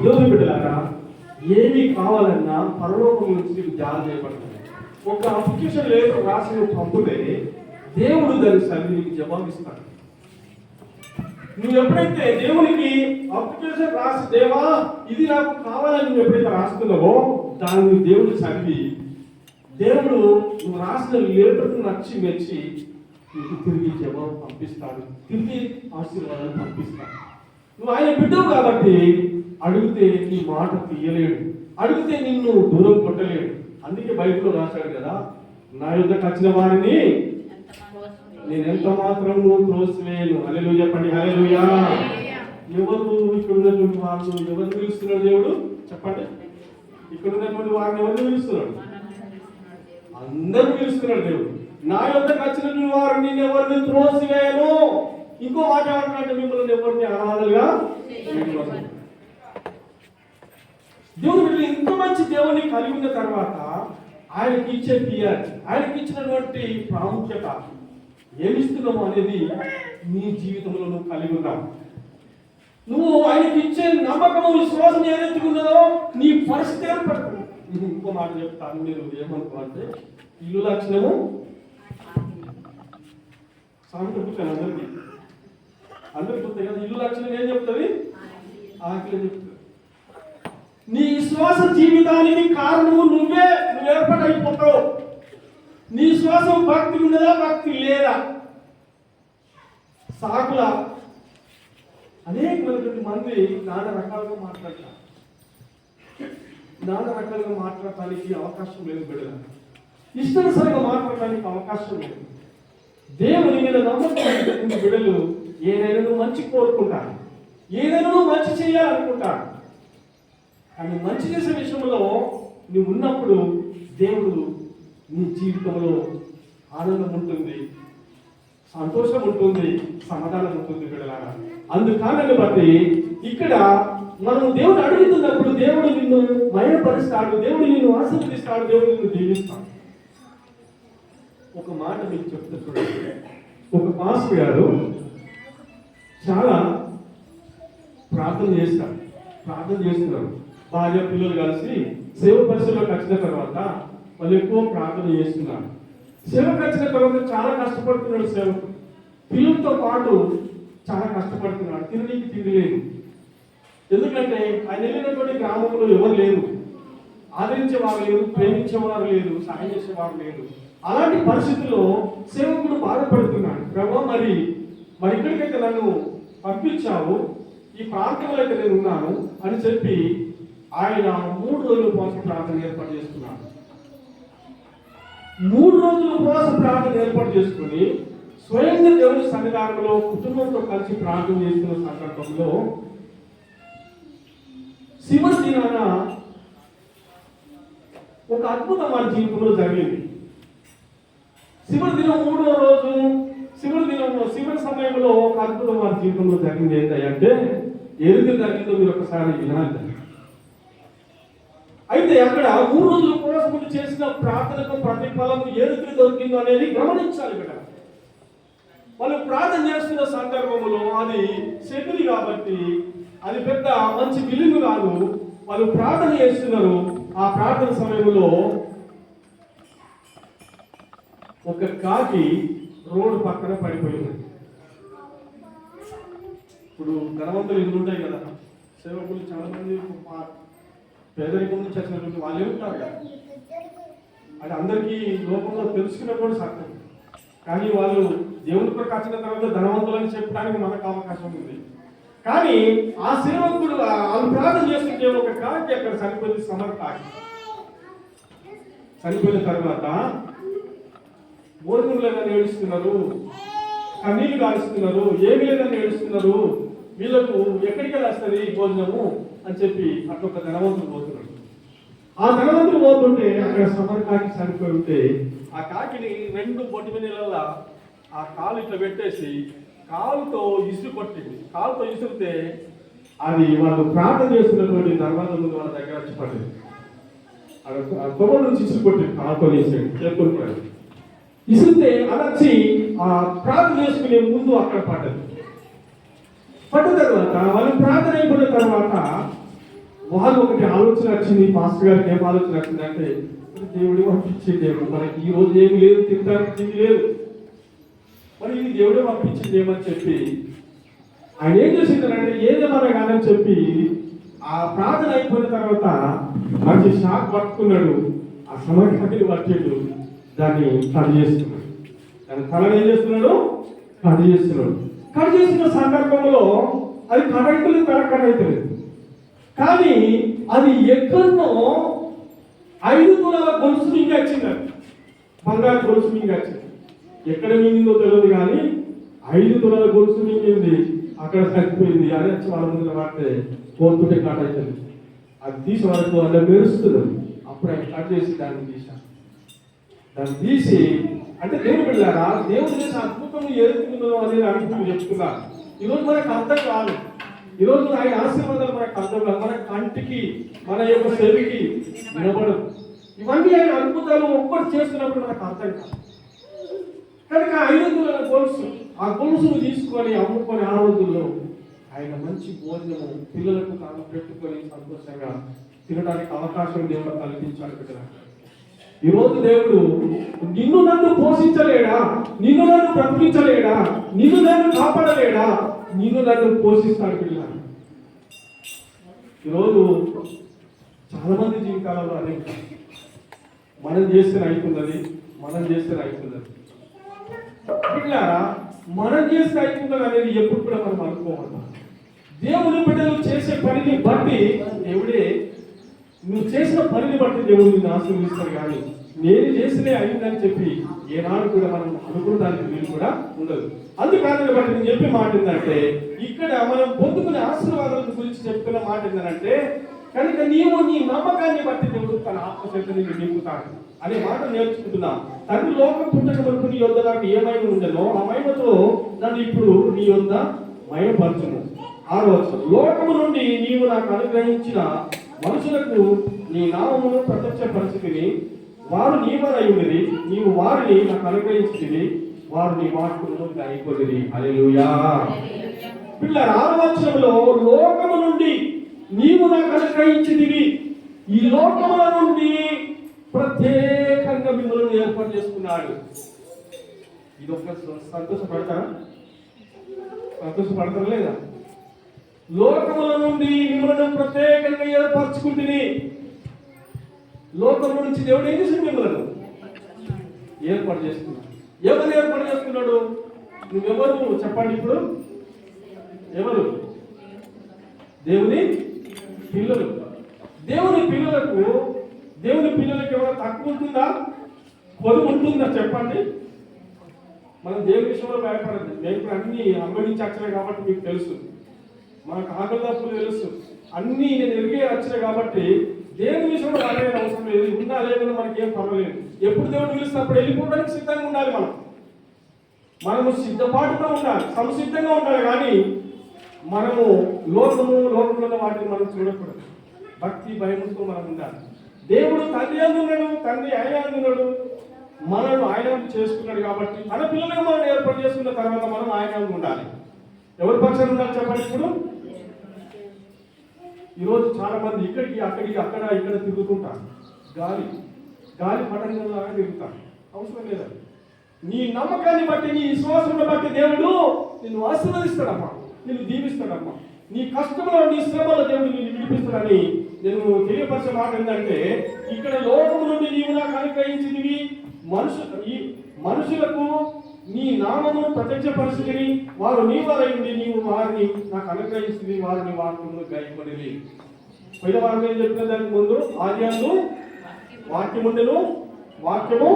దేవుని బిడ్డలారా, ఏమి కావాలన్నా పరలోకం నుంచి నీకు జారీ చేయబడుతుంది. ఒక అప్లికేషన్ లెటర్ రాసి నువ్వు పంపితే దేవుడు దాన్ని చదివి నీకు జవాబిస్తాడు. నువ్వు ఎప్పుడైతే దేవునికి అప్లికేషన్ రాసి, దేవా ఇది నాకు కావాలని నువ్వు ఎప్పుడైతే రాస్తున్నావో దాన్ని దేవుడు చదివి, దేవుడు నువ్వు రాసిన లెటర్ను నచ్చి మెచ్చి నీకు తిరిగి జవాబు పంపిస్తాడు, తిరిగి ఆశీర్వాదాలు పంపిస్తాడు. నువ్వు ఆయన బిడ్డవు కాబట్టి అడిగితే నీ మాట తీయలేడు, అడిగితే నిన్ను దూరం కొట్టలేడు. అందుకే బైబిల్లో రాశాడు కదా, నా యుద్ధకు వచ్చిన వారిని నేను ఎంత మాత్రం త్రోసివేయను. హల్లెలూయా చెప్పండి, హల్లెలూయా. ఎవరు ఇక్కడ ఉన్నటువంటి వాళ్ళు ఎవరు పిలుస్తున్నాడు దేవుడు చెప్పండి? ఇక్కడ ఉన్నటువంటి వారిని ఎవరు పిలుస్తున్నాడు? అందరూ పిలుస్తున్నాడు దేవుడు. నా యుద్ధకు వచ్చినటువంటి వారిని నేను ఎవరిని త్రోసివేయను. ఇంకో మాట ఏమంటారంటే, మిమ్మల్ని ఎవరిని అనాథలుగా దేవుడు వీళ్ళు ఇంత మంచి దేవుని కలిగి ఉన్న తర్వాత ఆయనకి ఇచ్చే పియర్, ఆయనకి ఇచ్చినటువంటి ప్రాముఖ్యత ఏమిస్తున్నాము అనేది నీ జీవితంలో నువ్వు కలిగి ఉన్నావు. నువ్వు ఆయనకి ఇచ్చే నమ్మకము, విశ్వాసం ఏదైతే ఉన్నదో నీ పరిస్థితి ఏర్పడుతుంది. నేను ఇంకో మాట చెప్తాను, మీరు ఏమనుకోవాలంటే ఇల్లు లక్షణము సాంకేతికను అందరికి చెప్తాయి కదా. ఇల్లు లక్షణం ఏం చెప్తుంది? ఆకలి చెప్తుంది. నీ విశ్వాస జీవితానికి కారణము నువ్వు ఏర్పాటైపోతావు. నీ విశ్వాసం భక్తి ఉన్నదా, భక్తి లేదా? సాకుల అనేకమైనటువంటి మంది నానా రకాలుగా మాట్లాడటానికి అవకాశం లేదు బిడ్డల. ఇష్టానుసారంగా మాట్లాడటానికి అవకాశం లేదు. దేవుని మీద నమ్మకం బిడ్డలు ఏదైనా నువ్వు మంచి కోరుకుంటాను, ఏదైనా నువ్వు మంచి చేయాలనుకుంటాను. కానీ మంచి చేసే విషయంలో నువ్వు ఉన్నప్పుడు దేవుడు నీ జీవితంలో ఆనందం ఉంటుంది, సంతోషం ఉంటుంది, సమాధానం ఉంటుంది బిడ్డలారా. అందుకారణాన్ని బట్టి ఇక్కడ మనం దేవుడు అడుగుతున్నప్పుడు దేవుడు నిన్ను మయపరుస్తాడు, దేవుడు నిన్ను ఆశీర్వదిస్తాడు, దేవుడు నిన్ను దీవిస్తాడు. ఒక మాట మీకు చెప్తా చూడండి. ఒక పాస్టర్ గారు చాలా ప్రార్థన చేస్తున్నారు. భార్య పిల్లలు కలిసి సేవ పరిస్థితుల్లోకి వచ్చిన తర్వాత వాళ్ళు ఎక్కువ ప్రార్థన చేస్తున్నారు. సేవకు వచ్చిన తర్వాత చాలా కష్టపడుతున్నాడు సేవకు. పిల్లలతో పాటు చాలా కష్టపడుతున్నాడు. తినడానికి తిండి లేదు. ఎందుకంటే ఆయన వెళ్ళినటువంటి గ్రామంలో ఎవరు లేరు, ఆదరించేవారు లేరు, ప్రేమించేవారు లేరు, సహాయం చేసేవారు లేరు. అలాంటి పరిస్థితుల్లో సేవకుడు బాధపడుతున్నాడు. ప్రభు మరి ఇక్కడికైతే నన్ను పంపించావు, ఈ ప్రాంతంలో అయితే నేను ఉన్నాను అని చెప్పి ఆయన 3 రోజుల ఉపవాస ప్రార్థన ఏర్పాటు చేసుకున్నాడు. 3 రోజుల ఉపవాస ప్రార్థన ఏర్పాటు చేసుకుని స్వయంగా దేవుని సన్నిధానంలో కుటుంబంతో కలిసి ప్రార్థన చేస్తున్న సందర్భంలో చివరి దినాన ఒక అద్భుతం వారి జీవితంలో జరిగింది. చివరి దినం 3వ రోజు చివరి సమయంలో ఒక అద్భుతం వారి జీవితంలో జరిగింది. ఏంటంటే ఏది జరిగిందో మీరు ఒకసారి వినాలి. అయితే అక్కడ 3 రోజుల ఉపవాసం చేసిన ప్రార్థనకు ప్రతిఫలం ఏది దొరికిందో అనేది గమనించాలి కదా. వాళ్ళు ప్రార్థన చేస్తున్న సందర్భంలో అది సెమిని కాబట్టి అది పెద్ద మంచి బిల్లింగ్ కాదు. వాళ్ళు ప్రార్థన చేస్తున్నారు. ఆ ప్రార్థన సమయంలో ఒక కాకి రోడ్డు పక్కన పడిపోయింది. ఇప్పుడు ధనవంతులు ఇల్లు ఉంటాయి కదా, సేవకులు చాలా మంది పేదరికం నుంచి వచ్చినటువంటి వాళ్ళు ఏముంటారు కదా, అది అందరికీ లోకంలో తెలుసుకున్నటువంటి సత్యం. కానీ వాళ్ళు దేవుని కొరకు వచ్చిన తర్వాత ధనవంతులని చెప్పడానికి మనకు అవకాశం ఉంది. కానీ ఆ సేవకుడు వాళ్ళు ప్రార్థన చేస్తుంటే ఒక కాకి అక్కడ చనిపోయింది. సమర్కాకి చనిపోయిన తర్వాత భోజనం లేదని ఏడుస్తున్నారు, కన్నీళ్ళు కాలుస్తున్నారు, ఏమి లేదని ఏడుస్తున్నారు. వీళ్ళకు ఎక్కడికి వస్తుంది భోజనము అని చెప్పి అక్కడ ఒక ధనవంతుడు పోతున్నాడు. ఆ ధనవంతుడు పోతుంటే అక్కడ సమర్కాకి చనిపోయి ఉంటే ఆ కాకిని 2 బొట్టు నీళ్ళ ఆ కాలు ఇట్లా పెట్టేసి కాలుతో ఇసురు కొట్టింది. కాలుతో ఇసురితే అది వాళ్ళు ప్రార్థన చేస్తున్నటువంటి దర్వాజ ముందు వాళ్ళ దగ్గర వచ్చి పడింది. తొమ్మ నుంచి ఇసురు కొట్టింది, కాలుతో చేరుకుంటాడు. ఇసురితే అలర్చి ఆ ప్రార్థన చేసుకునే ముందు అక్కడ పడ్డది. పడ్డ తర్వాత వాళ్ళు ప్రార్థన అయిపోయిన తర్వాత వాళ్ళు ఒకటి ఆలోచన వచ్చింది. పాస్టర్ గారికి ఏం ఆలోచన వచ్చింది అంటే, దేవుడు పంపించిందేమో, మనకి ఈ రోజు ఏమి లేదు, తినడానికి తిండి లేదు, మరి ఇది దేవుడే పంపించిందేమని చెప్పి ఆయన ఏం చేసిందంటే ఏదేమన్నా కాదని చెప్పి ఆ ప్రార్థన అయిపోయిన తర్వాత మంచి షాక్ పట్టుకున్నాడు. ఆ సమయాన్ని పట్టాడు, దాన్ని కట్ చేస్తున్నాడు. దాని తలని ఏం చేస్తున్నాడు? కట్ చేస్తున్నాడు. కట్ చేసిన సందర్భంలో అది కడైతలేదు, కడైతలేదు. కానీ అది ఎక్కడో 5 తులాల గొలుసు మింగి వచ్చింది. బంగారు గొలుసు మింగి వచ్చింది. ఎక్కడ మింగిందో తెలియదు కానీ 5 తులాల గొలుసు మింగింది. అక్కడ చచ్చిపోయింది. అది వచ్చి వాళ్ళ ముందు పడితే కోరుతుంటే కట్ అవుతుంది. అది తీసి వరకు అలా మెరుస్తుంది. అప్పుడు ఆయన కట్ చేసి దాన్ని తీశాను. దాన్ని తీసి అంటే దేవుడు వెళ్ళారా, దేవుడు చేసిన అద్భుతం ఏదో అనేది అనుకుంటూ చెప్తున్నారు. ఈరోజు మనకు అర్థం కాదు. ఈరోజు ఆయన ఆశీర్వాదాలు మనకు అర్థం కాదు. మన కంటికి, మన యొక్క చెవికి వినబడదు. ఇవన్నీ ఆయన అద్భుతాలు ఒక్కటి చేస్తున్నప్పుడు మనకు అర్థం కాదు. కనుక 5 తులాల గొలుసు, ఆ గొలుసును తీసుకొని అమ్ముకొని ఆ రోజుల్లో ఆయన మంచి భోజనము పిల్లలకు తాను పెట్టుకొని సంతోషంగా తినడానికి అవకాశం దేవుడు కల్పించాడు కదా. ఈరోజు దేవుడు నిన్ను నన్ను పోషించలేడా, నిన్ను నన్ను బ్రతికించలేడా, నిన్ను నన్ను కాపాడలేడా, నిన్ను నన్ను పోషిస్తాడు పిల్ల. ఈరోజు చాలా మంది జీవితాలలో అదే, మనం చేస్తే అవుతున్నది, మనం చేస్తే అవుతున్నది. పిల్లారా, మనం చేస్తే అవుతున్నది అనేది ఎప్పుడు కూడా మనం అనుకోవాలి. దేవుని బిడ్డలు చేసే పనిని బట్టి దేవుడే, నువ్వు చేసిన పనిని బట్టి దేవుడు నిన్ను ఆశీర్వదిస్తాడు. కానీ నేను చేసినే అయిందని చెప్పి ఏనాడు కూడా మనం అనుకోవడానికి వీలు కూడా ఉండదు. అందుకని బట్టి నేను చెప్పే మాట ఏంటంటే, ఇక్కడ మనం పొందుకునే ఆశీర్వాదాల గురించి చెప్తున్న మాట ఏంటంటే, కనుక నీవు నీ నమ్మకాన్ని బట్టి దేవుడు తన ఆత్మశక్తిని నింపుతాడు అనే మాట నేర్చుకుంటున్నాం. తండ్రి లోకం పుట్టక వరకు నీ యొద్ద నాకు ఏ మహిమ ఉండదో ఆ మహిమతో నన్ను ఇప్పుడు నీ యొద్ద మహిమపరచును. 6వ వచనం, లోకము నుండి నీవు నాకు అనుగ్రహించిన మనుషులకు నీ నామమును ప్రత్యక్షపరిచితివి, వారు నీ వలయుండిరి, నీవు వారిని నాకు అనుగ్రహించితివి, వారు నీ వాక్కులను గాయకొనిరి. హల్లెలూయా. పిల్లలు 6వ వచనంలో లోకము నుండి నీవు నాకు అనుగ్రహించితివి, ఈ లోకముల నుండి ప్రత్యేకంగా మిమ్మల్ని ఏర్పాటు చేసుకున్నాడు. ఇది ఒక సంతోషపడతారా? సంతోషపడతారా లేదా? లోకముల నుండి మిమ్మల్ని ప్రత్యేకంగా ఏర్పరచుకుంటుంది. లోకం నుంచి దేవుడు ఏం చేసి మిమ్మల్ని ఏర్పాటు చేసుకున్నాడు. ఎవరు ఏర్పాటు చేసుకున్నాడు? నువ్వెవరు చెప్పండి ఇప్పుడు? ఎవరు? దేవుని పిల్లలు. దేవుని పిల్లలకు ఏమైనా తక్కువ ఉంటుందా, పొదుపు ఉంటుందా చెప్పండి? మనం దేవుని విషయంలో భయపడదు. మేము ఇప్పుడు అన్ని అనుభవించి వచ్చాయి కాబట్టి మీకు తెలుసు, మనకు ఆకలి తప్పులు తెలుసు, అన్నీ నేను ఎరిగే వచ్చాయి కాబట్టి దేవుని విషయంలో అడగని అవసరం లేదు. ఉన్నా లేకుండా మనకి ఏం పర్వాలేదు. ఎప్పుడు దేవుడు పిలిచినప్పుడు వెళ్ళిపోవడానికి సిద్ధంగా ఉండాలి. మనము సిద్ధపాటుతో ఉండాలి, సంసిద్ధంగా ఉండాలి. కానీ మనము లోకంలో వాటిని మనం చూడకూడదు. భక్తి భయముతో మనం ఉండాలి. దేవుడు తండ్రి అందున్నాడు, తండ్రి ఆయన అందున్నాడు, మనల్ని ఆయన చేసుకున్నాడు కాబట్టి మన పిల్లలకు మనం ఏర్పాటు చేసుకున్న తర్వాత మనం ఆయన ఉండాలి. ఎవరి పక్షాన్ని ఉండాలి చెప్పండి? ఇప్పుడు ఈరోజు చాలా మంది ఇక్కడికి అక్కడికి ఇక్కడ తిరుగుతుంటారు. గాలి పటంలాగా తిరుగుతారు. అవసరం లేదా? నీ నమ్మకాన్ని బట్టి, నీ విశ్వాసాన్ని బట్టి దేవుడు నిన్ను ఆశీర్వదిస్తాడమ్మా, నిన్ను దీవిస్తాడమ్మా. నీ కష్టంలో, నీ శ్రమలో దేవుడు నిన్ను విడిపిస్తాడని నేను తెలియపరిచే మాట ఏంటంటే, ఇక్కడ లోకము నుండి నీవు నాకు అనుగ్రహించినవి మనుషులకు నీ నామమును ప్రత్యక్షపరిచితివి, వారు నీ వారయుండి నీవు వారిని నాకు అనుగ్రహించితివి, వారిని వాక్యమును గాయపడిరి. పోయిన వారం ఏం చెప్పిన దానికి ముందు ఆదియందు వాక్యముండెను, వాక్యము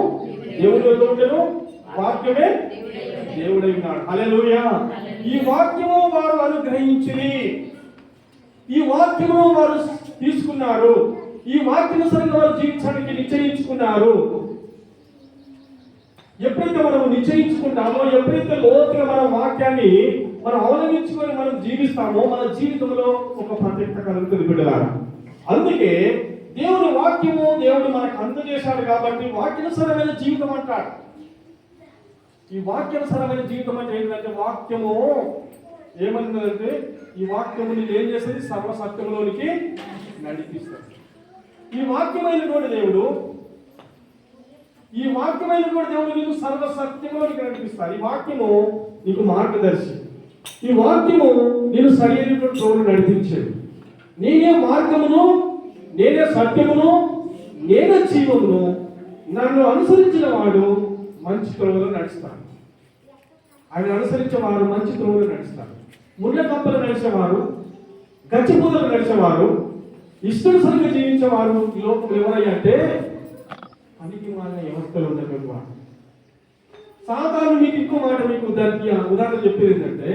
దేవుని వద్ద ఉండెను, వాక్యమే దేవుడై ఉన్నాడు. హల్లెలూయా. ఈ వాక్యము వారు అనుగ్రహించిరి, ఈ వాక్యము వారు తీసుకున్నారు, ఈ వాక్యానుసారంగా వారు జీవించడానికి నిశ్చయించుకున్నారు. ఎప్పుడైతే మనం నిశ్చయించుకుంటామో, ఎప్పుడైతే లోతుగా మన వాక్యాన్ని మనం అవలంబించుకొని మనం జీవిస్తామో, మన జీవితంలో ఒక ప్రత్యేకత కలుగుతుంది బిడ్డలారా. అందుకే దేవుని వాక్యము దేవుడు మనకు అందజేశాడు కాబట్టి వాక్యానుసారమైన జీవితం అంటాడు. ఈ వాక్యానుసారమైన జీవితం అంటే ఏంటంటే, వాక్యము ఏమన్నదంటే ఈ వాక్యము నేను ఏం చేసేది సర్వసత్యంలోనికి నడిపిస్తాను. ఈ వాక్యమైనటువంటి దేవుడు నీకు సర్వసత్యంలోనికి నడిపిస్తాడు. ఈ వాక్యము నీకు మార్గదర్శి. ఈ వాక్యము నేను సరైనటువంటి త్రోవను నడిపించేది. నేనే మార్గమును, నేనే సత్యమును, నేనే జీవమును. నన్ను అనుసరించిన వాడు మంచి త్రోవలో నడుస్తాడు. ఆయన అనుసరించేవారు మంచి త్రోవలో నడుస్తారు. ముళ్ళ కంపలు నడిచేవారు, గచ్చిపూదలు నడిచేవారు, ఇష్టానుసారంగా జీవించేవారు ఈ లోకంలో ఎవరయ్యా అంటే పనికి మాలిన వ్యవస్థలో ఉన్నటువంటి వాడు. సాధారణ మీకు ఇంకో మాట మీకు దానికి ఉదాహరణ చెప్పేది ఏంటంటే,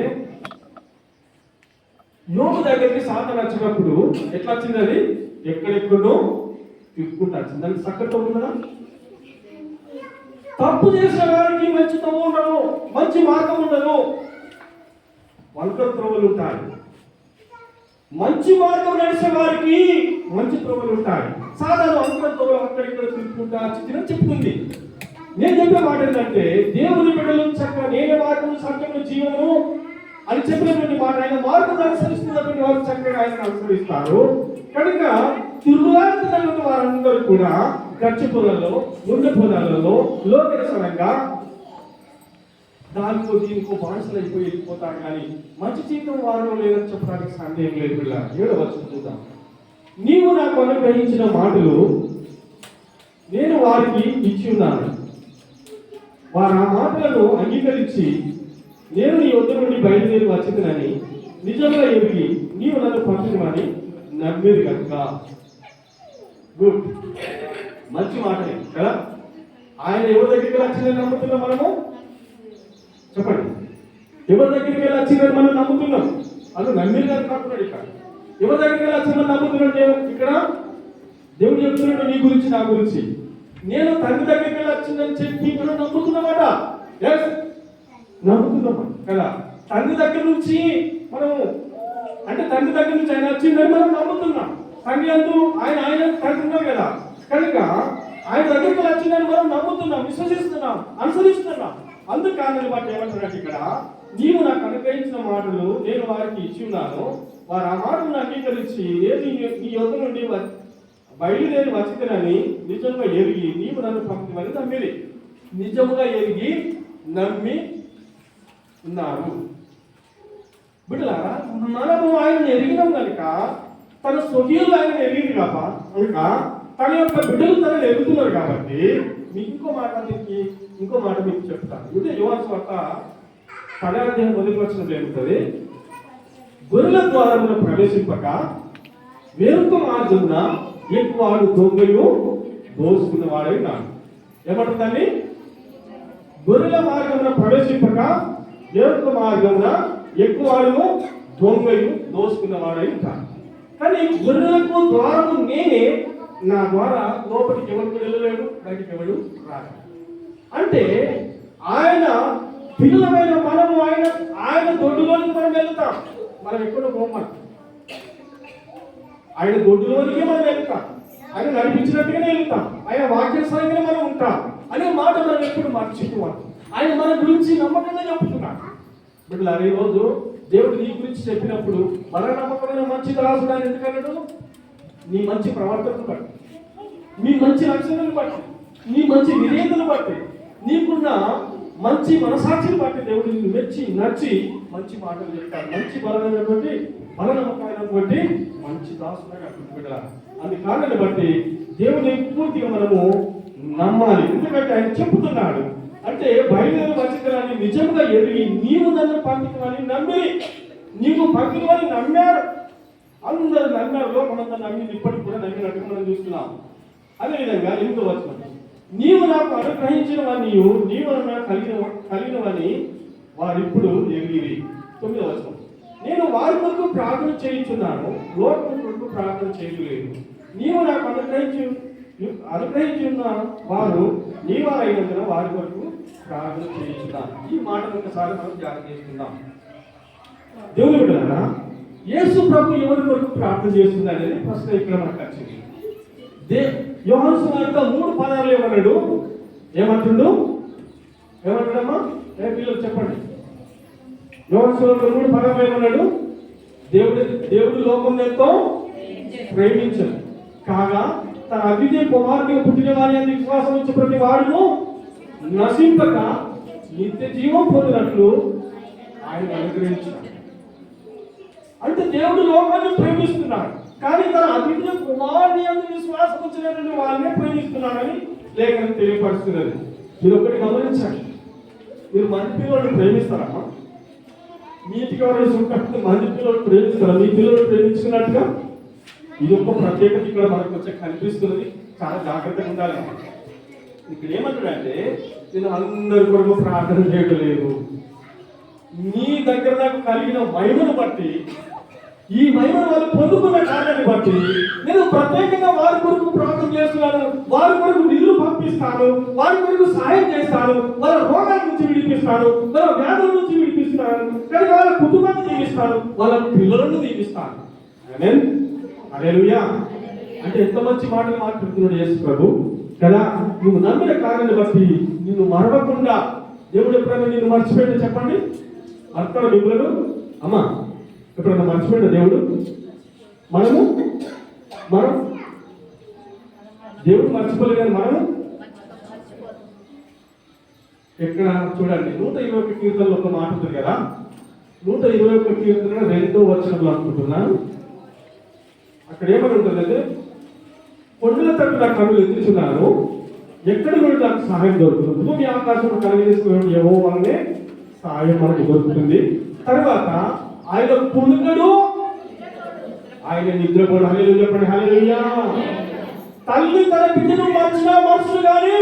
యోగు దగ్గరికి సాతాను వచ్చినప్పుడు ఎట్లా వచ్చింది? అది ఎక్కడెక్కడో తిప్పుకుంటా వచ్చింది. దానికి సక్కతో ఉన్నదా? తప్పు చేసిన వారికి మంచి తమ్ము ఉండదు, మంచి మార్గం ఉండదు, వంకర త్రోవలు ఉంటాయి. మంచి మార్గం నడిచే వారికి మంచి త్రోవలు ఉంటాయి. సాధారణ వంకర త్రోవలు అక్కడిక్కడ తిప్పుకుంటా వచ్చిందని చెప్తుంది. నేను చెప్పే మాట ఏంటంటే, దేవుని బిడ్డలు చక్కగా నేనే మార్గము, సత్యము, జీవము అని చెప్పినటువంటి మాట, ఆయన మార్గం అనుసరిస్తున్నటువంటి వారు చక్కగా ఆయన అనుసరిస్తారు. కనుక తిరుగులాడుతున్నటువంటి వారందరూ కూడా గచ్చు పొలాల్లో, ముళ్ళ పొలాలలో లోకరసరంగా దానికో దీనికో బానిసలు అయిపోయి వెళ్ళిపోతారు. కానీ మంచి జీవితం వారిలో లేదని చెప్పడానికి సందేహం లేదు. పిల్ల 7వ వచనం చూద్దాం. నీవు నాకు అనుగ్రహించిన మాటలు నేను వారికి ఇచ్చి ఉన్నాను. వారు ఆ మాటలను అంగీకరించి నేను నీ వద్ద నుండి బయలుదేరి వచ్చిందని నిజంగా ఎరిగి నీవు నన్ను పంపినవని నమ్మేది కనుక. గుడ్, మంచి మాటనే కదా. ఆయన ఎవరి దగ్గరికి వచ్చిందని నమ్ముతున్నాం మనము? చెప్పండి, ఎవరి దగ్గరికి వెళ్ళి వచ్చిందని మనం నమ్ముతున్నాం? అది నమ్మేది కాదు కాకుండా ఇక్కడ ఎవరి దగ్గరికి వెళ్ళి వచ్చిందని నమ్ముతున్నాడు ఇక్కడ దేవుడు చెప్తున్నాడు నీ గురించి, నా గురించి. నేను తండ్రి దగ్గరికి వెళ్ళి వచ్చిందని చెప్పి మనం నమ్ముతున్నామాట. ఎస్, నమ్ముతున్నాం కదా. తండ్రి దగ్గర నుంచి మనము అంటే తండ్రి దగ్గర నుంచి ఆయన వచ్చిందని మనం నమ్ముతున్నాం. తండ్రి అందు ఆయన తండ్రి ఉన్నారు కదా. కనుక ఆయన దగ్గరికి వచ్చిందని మనం నమ్ముతున్నాం, విశ్వసిస్తున్నాం, అనుసరిస్తున్నాం. అందుకని బట్టి ఏమంటున్నాడు ఇక్కడ, నీవు నాకు అనుగ్రహించిన మాటలు నేను వారికి ఇచ్చి ఉన్నాను. వారు ఆ మాటలను అంగీకరించి నీ యొద్ద నుండి బయలుదేరి వచ్చిందని నిజంగా ఎరిగి నీవు నన్ను పంపిమని నమ్మిది. నిజముగా ఎరిగి నమ్మి ఉన్నారు. బిడ్డలారా, మనము ఆయన ఎరిగినాం కనుక, తన స్వకీయులు ఆయన ఎరిగింది కనుక తన యొక్క బిడ్డలు తనని ఎరుగుతున్నారు కాబట్టి మీకు ఇంకో మాట మీకు చెప్తాను. ఇదే యోహాను సువార్త 10వ అధ్యాయం మొదటి వచనంలో ఏముంటుంది? గొర్రెల ద్వారమున ప్రవేశింపక వేరొక మార్గమున ఎక్కువాడు దొంగయు దోసుకున్నవాడై ఉన్నాడు. ఏమంటుందండి? గొర్రెల మార్గమున ప్రవేశింపక వేరొక మార్గమున ఎక్కువాడు దొంగయు దోసుకున్నవాడై ఉంటాడు. కానీ గొర్రెలకు ద్వారము నేనే, నా ద్వారా లోపలికి ఎవరికి వెళ్ళలేడు, బయటికి ఎవరు రాడు. అంటే ఆయన పిల్లలమైన మనము ఆయన దొడ్డులోనికి మనం వెళ్తాం. మనం ఎక్కడో పోమం, ఆయన దొడ్డులోనికే మనం వెళ్తాం. ఆయన నడిపించినట్టుగానే వెళ్తాం. ఆయన వాక్యానుసారంగానే మనం ఉంటాం అనే మాట మనం ఎప్పుడు మర్చిపోవాలి. ఆయన మన గురించి నమ్మకంగా చెప్తున్నాడు. బిడ్డలారా, ఈ రోజు దేవుడు నీ గురించి చెప్పినప్పుడు మన నమ్మకమైన మంచి దాసుడు అని ఎందుకన్నాడు? నీ మంచి ప్రవర్తనను బట్టి, నీ మంచి లక్షణాలను బట్టి, నీ మంచి విధేయతను బట్టి, నీకున్న మంచి మనసాక్షిని బట్టి దేవుడు నిన్ను మెచ్చి నచ్చి మంచి మాటలు చెప్తాడు. మంచి బలమైనటువంటి బలనమ్మకమైనటువంటి మంచి దాసుడుగా బిడ్డలారా, అందుకారణాన్ని బట్టి దేవుని పూర్తిగా మనము నమ్మాలి. ఎందుకంటే ఆయన చెప్తున్నాడు అంటే బయలుదేరి వచ్చిందని నిజంగా ఎరిగి నీవు నన్ను పంపినవని నమ్మి, నీవు పంపినవని నమ్మారు. అందరూ నమ్మారు. లోకమంతా నమ్మింది, ఇప్పటికి కూడా నమ్మినట్టుగా మనం చూస్తున్నాం. అదేవిధంగా 8వ వచనం, నీవు నాకు అనుగ్రహించినవని నీవు కలిగినవని వారిప్పుడు ఎరిగిరి. 9వ వచనం, నేను వారి కొరకు ప్రార్థన చేయించున్నాను, లోకం కొరకు ప్రార్థన చేయలేదు. నీవు నాకు అనుగ్రహించిన వారు నీవారైనందున వారి కొరకు ప్రార్థన చేయించున్నాను. ఈ మాట ఒకసారి మనం ధ్యానం చేసుకుందాం. దేవుని బిడ్డలారా, యేసు ప్రభు ఎవరి కొరకు ప్రార్థన చేస్తుంది అనేది ప్రశ్న ఇక్కడ మనకు వచ్చింది. యోహాను సువార్త 3:16 ఏమన్నాడు? ఏమంటాడమ్మా? పిల్లలు చెప్పండి. యోహాను సువార్త 3:16 ఏమన్నాడు? దేవుడు లోకం ఎంతో ప్రేమించను కాగా తన అద్వితీయ కుమారుడిగా పుట్టిన వారి యందు విశ్వాసం ఉంచు ప్రతి వాడును నశింపక నిత్య జీవం పొందినట్లు ఆయన అనుగ్రహించాడు. అంటే దేవుడు లోకాన్ని ప్రేమిస్తున్నాడు, కానీ తన అద్వితీయ కుమారుని యందు విశ్వాసం ఉంచినటువంటి వారినే ప్రేమిస్తున్నాడని లేఖనం తెలియపరుస్తున్నది. మీరు ఒకటి గమనించండి, మీరు మంచి పిల్లలను ప్రేమిస్తారా? మీ ఇంటికి ఎవరైనా చూడకపోతే మంచి పిల్లలు ప్రేమిస్తారా? మీ పిల్లలు ప్రేమించుకున్నట్టుగా ఇది ఒక ప్రత్యేకత ఇక్కడ మనకు వచ్చే కనిపిస్తున్నది. చాలా జాగ్రత్తగా ఉండాలి. ఇక్కడ ఏమంటాడంటే, నేను అందరి కొరకు ప్రార్థన చేయడం లేదు, నీ దగ్గర నాకు కలిగిన మహిమను బట్టి, ఈ మహిమను వాళ్ళు పొందుకున్న కార్యాన్ని బట్టి నేను ప్రత్యేకంగా వారి కొరకు ప్రార్థన చేస్తున్నాను, వారి కొరకు నిధులు పంపిస్తాను, వారి కొరకు సహాయం చేస్తాను, వాళ్ళ రోగాల నుంచి విడిపిస్తాను, వాళ్ళ వ్యాధుల నుంచి విడిపిస్తాను, కానీ వాళ్ళ కుటుంబాన్ని దీవిస్తాను, వాళ్ళ పిల్లలను దీవిస్తాను. ఆమేన్, హల్లెలూయా. అంటే ఎంత మంచి మాటలు మాట్లాడుతున్నాడు యేసు ప్రభు కదా. నువ్వు నమ్మిన కార్యాన్ని బట్టి నిన్ను మరవకుండా దేవుడు ఎప్పుడైనా నిన్ను మర్చిపోయింది చెప్పండి? అక్కడ మిమ్మల్ని అమ్మా ఎప్పుడైనా మర్చిపోయిన దేవుడు? మనం దేవుడు మర్చిపోలేదు, కానీ మనం ఎక్కడ చూడండి 121 కీర్తనలో ఒక మాట ఉంటుంది కదా. 121 కీర్తన 2వ వచనంలో అనుకుంటున్నాను. అక్కడ ఏమని ఉంటుందంటే, కొండల తట్టు నా కన్నులు ఎత్తుచున్నాను, ఎక్కడ కూడా నాకు సహాయం దొరుకుతుంది. భూమి ఆకాశం కలిగేసుకున్న యెహోవానే సహాయం మనకు దొరుకుతుంది. తర్వాత ఆయన పుణుకడు, ఆయన నిద్రపోడు. హల్లెలూయా చెప్పండి, హల్లెలూయా. తల్లి తన బిడ్డను మర్చినా మనుషులు కానీ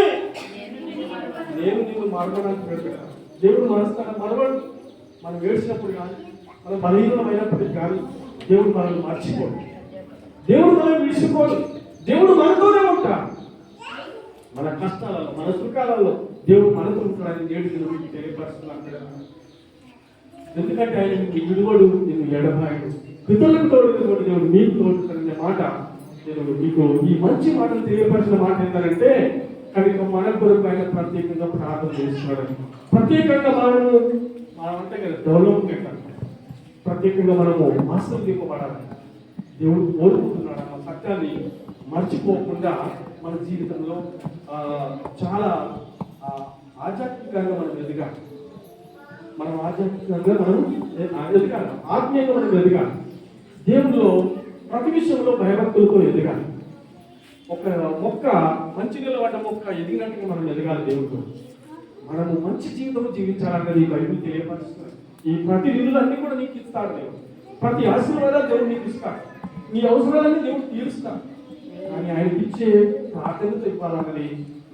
నేను నిన్ను మరవడానికి పెడతాను. దేవుడు మరుస్తాను మరవడు. మనం ఏడ్చినప్పుడు కానీ, మనం బలహీనమైనప్పటికీ కానీ దేవుడు మనల్ని మర్చిపోడు, దేవుడు మనల్ని విడిచిపోడు. దేవుడు మనతోనే ఉంటాడు. మన కష్టాలలో, మన సుఖాలలో దేవుడు మనతో ఉంటాడని నేడు మీకు తెలియపరుస్తున్నాడు. ఎందుకంటే ఆయన నిన్ను విడువడు, నిన్ను ఎడబాయడు, పితరులకు తోడు దేవుడు మీకు తోడుతాడనే మాట నేను మీకు ఈ మంచి మాటలు తెలియపరిచిన మాట ఏంటంటే, కనుక మన కొరకు ఆయన ప్రత్యేకంగా ప్రార్థన చేస్తున్నాడు. ప్రత్యేకంగా మనం అంటే కదా డెవలప్మెంట్ అంటే ప్రత్యేకంగా మనము ఆశీర్వదింపబడాలి. దేవుడు కోరుకుంటున్నాడు ఆ సత్యాన్ని మర్చిపోకుండా మన జీవితంలో చాలా ఆధ్యాత్మికంగా మనం ఎదగాలి. మనం ఆధ్యాత్మికంగా మనం ఎదగాలి, ఆత్మీయంగా మనం ఎదగాలి. దేవుల్లో ప్రతి విషయంలో భయభక్తులతో ఎదగాలి. ఒక మొక్క మంచి నిలబడ్డ మొక్క ఎదిగినట్టుగా మనం ఎదగాలి. దేవుడితో మనము మంచి జీవితం జీవించాలన్నది బైబిల్ తెలియపరుస్తుంది. ఈ ప్రతి నిధులన్నీ కూడా నీకు ఇస్తాడు దేవుడు, ప్రతి ఆశీర్వాదాలు దేవుడు నీకు ఇస్తాడు, నీ అవసరాలన్నీ దేవుడు తీరుస్తాడు. కానీ ఆయనకి ఇచ్చే ప్రార్థనతో ఇవ్వాలన్నది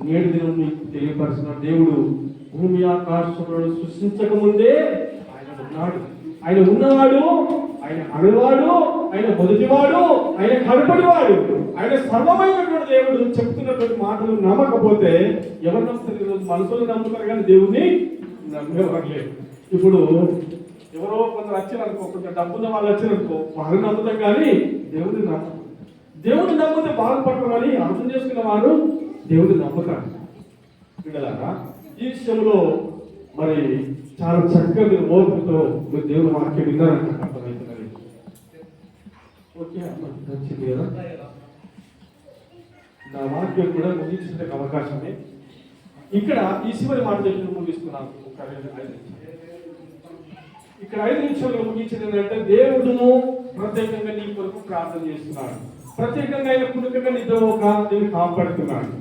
నేడు దినం నీకు తెలియపరుస్తున్నాడు. దేవుడు భూమి ఆకాశంలో సృష్టించక ముందే ఆయన ఉన్నాడు, ఆయన ఉన్నవాడు, ఆయన అడవాడు, ఆయన మొదటివాడు, ఆయన కడపడివాడు, ఆయన సర్వమైనటువంటి దేవుడు. చెప్తున్నటువంటి మాటలు నమ్మకపోతే ఎవరు నమ్ముతారు? ఈరోజు మనుషులు నమ్ముతారు కానీ దేవుణ్ణి నమ్మేవారు లేదు. ఇప్పుడు ఎవరో కొందరు వచ్చినారనుకో, కొంచెం డబ్బున్న వాళ్ళు వచ్చినారనుకో, వాళ్ళు నమ్ముతాం కానీ దేవుడిని నమ్మకం. దేవుడిని నమ్మితే బాగుపడతామని అర్థం చేసుకున్న వారు దేవుడిని నమ్ముతారు. పిల్లలారా, ఈ విషయంలో మరి చాలా చక్కగా మీరు ఓర్పుతో మీరు దేవుని వాక్యం విన్నారని నాకు అర్థమవుతున్నది. ఓకే అమ్మ, నచ్చింది కదా. నా వాక్యం కూడా ముగించడానికి అవకాశమే. ఇక్కడ ఈ చివరి మాట చెప్పి ముగిస్తున్నాను. ఇక్కడ 5 నిమిషాలు ముగించింది ఏంటంటే, దేవుడును ప్రత్యేకంగా నీ కొరకు ప్రార్థన చేస్తున్నాడు, ప్రత్యేకంగా ఆయన కుటుంబంగా నేను కాపాడుతున్నాడు.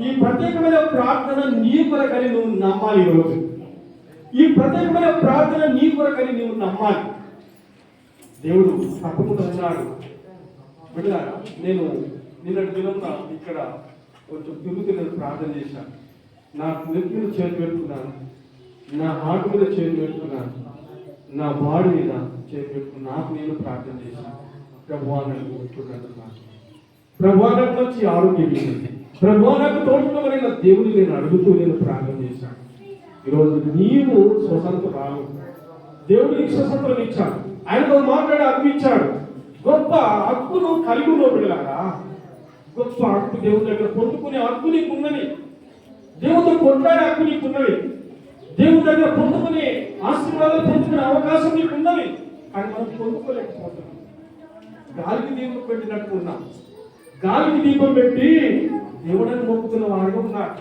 ఈ ప్రత్యేకమైన ప్రార్థన నీ కొరకని నువ్వు నమ్మాలి. ఈరోజు ఈ ప్రత్యేకమైన ప్రార్థన నీ కొరకని నువ్వు నమ్మాలి. దేవుడు తప్పకుండా ఉన్నాడు. బిడ్డలారా, నేను నిన్నటి దినం ఇక్కడ కొంచెం తిరుగుతున్న ప్రార్థన చేశాను. నా నెత్తి మీద చేతి పెట్టుకున్నాను, నా హార్ట్ మీద చేతి పెట్టుకున్నాను, నా బాడీ మీద చేతి పెట్టుకుని నాకు నేను ప్రార్థన చేశాను. ప్రభువా నన్ను కొట్టుకున్నాను, ప్రభువా నాకు మంచి ఆరోగ్యం ఇవ్వండి, ప్రభువా నాకు తోడుకోగలిగిన దేవుని నేను అడుగుతూ నేను ప్రార్థన చేశాను. ఈరోజు నీవు స్వతంత్రం రావు, దేవుడు నీకు స్వతంత్రం ఇచ్చాడు, ఆయనతో మాట్లాడే హక్కు ఇచ్చాడు. గొప్ప హక్కును కలిగి ఉన్న బిడ్డలారా, గొప్ప హక్కు దేవుని దగ్గర పొందుకునే హక్కు నీకు ఉన్నది, దేవుడితో కొట్లాడే హక్కు నీకు ఉన్నది, దేవుని దగ్గర పొందుకునే ఆశీర్వాదాలు పొందుకునే అవకాశం నీకు ఉన్నది, కానీ మనం పొందుకోలేకపోతున్నాం. గాలికి దీపం పెట్టినట్టు ఉన్నాం. గాలికి దీపం పెట్టి దేవుడని మొక్కుతున్న వాడు ఉన్నాడు,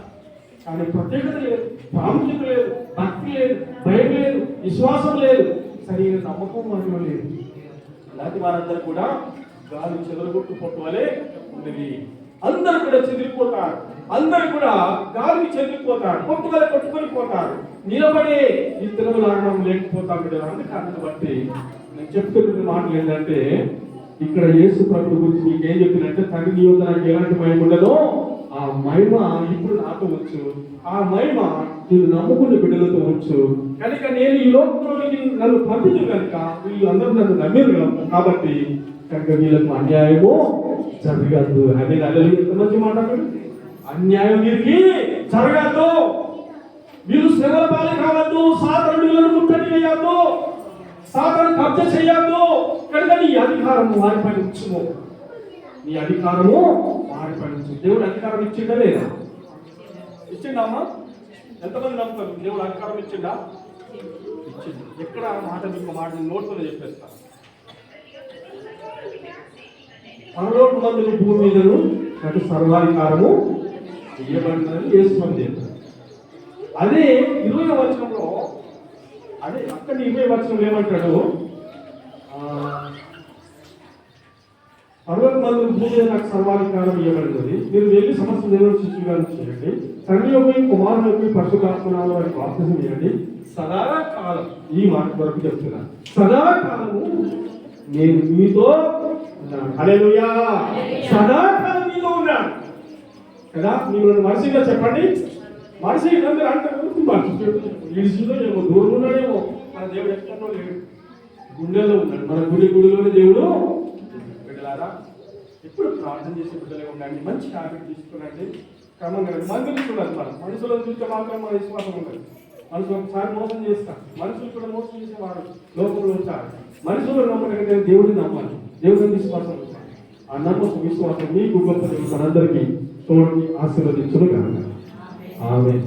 కానీ ప్రత్యేకత లేదు, ప్రాముఖ్యత లేదు, భక్తి లేదు, భయం లేదు, విశ్వాసం లేదు, సరైన నమ్మకం మనలో లేదు. అలాంటి వారందరూ కూడా గాలి చెదరగొట్టు పొట్టువలే ఉన్నది. అందరూ కూడా చెదిరిపోతారు, అందరూ కూడా గాలికి చెదిరిపోతారు, కొట్టుకొని పోతారు. నిలబడే ఇద్దరు లాగడం లేకపోతాం కదా. అందుకని బట్టి నేను చెప్తున్న మాటలు ఏంటంటే, ఇక్కడ యేసు ప్రభు గురించి మీకు ఏం చెప్పినట్టే, తండ్రి నీ వద్ద నాకు ఎలాంటి మహిమ ఉండదో ఆ మహిమ ఇప్పుడు నాతో వచ్చు, ఆ మహిమ నేను నమ్ముకున్న బిడ్డలతో వచ్చు. కనుక నేను ఈ లోకంలోకి నన్ను పంపించు కనుక వీళ్ళు అందరూ నన్ను నమ్మారు కాబట్టి కనుక వీళ్ళకు అన్యాయము జరగద్దు. అదే అల్లలు ఎంత మంచి మాట్లాడు, అన్యాయం వీరికి జరగద్దు, వీళ్ళు శ్రమల పాలు కావద్దు, సాతాను వీళ్ళను ముట్టడి వేయద్దు, సాతాను కబ్జ చేయద్దు. కనుక నీ అధికారము వారిపై ఉంచుము, నీ అధికారము వారిపై ఉంచు. దేవుడు అధికారం ఇచ్చిందా లేదా? ఇచ్చిండా అమ్మా? ఎంతమంది నమ్ముతారు దేవుడు అధికారం ఇచ్చిండా? ఇచ్చింది. ఎక్కడ మాట మీకు మాట నోట్తోనే చెప్పేస్తా. పరలోక మందులు భూమి మీదను నాకు సర్వాధికారము ఇవ్వబడినది యేసుమంది. అదే 20వ వచనంలో, అదే అక్కడ 20వ వచనంలో ఏమంటాడు, పరలోక మందులు భూమి మీద నాకు సర్వాధికారం ఇవ్వబడినది, మీరు వెళ్ళి సమస్త దేవుని శిష్యులుగా చేయండి, తండ్రి యొక్క కుమారుని యొక్క పరిశుద్ధాత్మనామమున వారికి బాప్తిసం ఇవ్వండి, సదాకాలం, ఈ మాట వరకు చెప్తున్నాను, సదాకాలము నేను మీతో ఉన్నాను. హల్లెలూయా, సదాకాలం మీతో ఉన్నాను కదా. మీరు మనసుగా చెప్పండి, మనసు అందరూ అంటారు ఇడిసిందో ఏమో, దూరం ఉన్నాడేమో, మన దేవుడు ఎక్కడో లేడు, గుండెలో ఉన్నాడు. మన గుడిలోనే దేవుడు. బిడ్డలారా, ఎప్పుడు ప్రార్థన చేసే బిడ్డలే ఉండండి, మంచి హ్యాబిట్ తీసుకునండి, క్రమంగా మందులు చూడాలి. మనం మనుషులను చూస్తే మాత్రం మన విశ్వాసం ఉండదు. మనుషులు ఒకసారి మోసం చేస్తాం, మనుషులు కూడా మోసం చేసేవారు లోకంలో ఉంటారు. మనుషులు నమ్మకంటే దేవుడిని నమ్మాలి, దేవుడిని విశ్వాసం ఉంచాలి. ఆ నమ్మకం విశ్వాసం మీకు గొప్ప మనందరికీ తోడుకి ఆశీర్వదించును కాదు. ఆమేన్.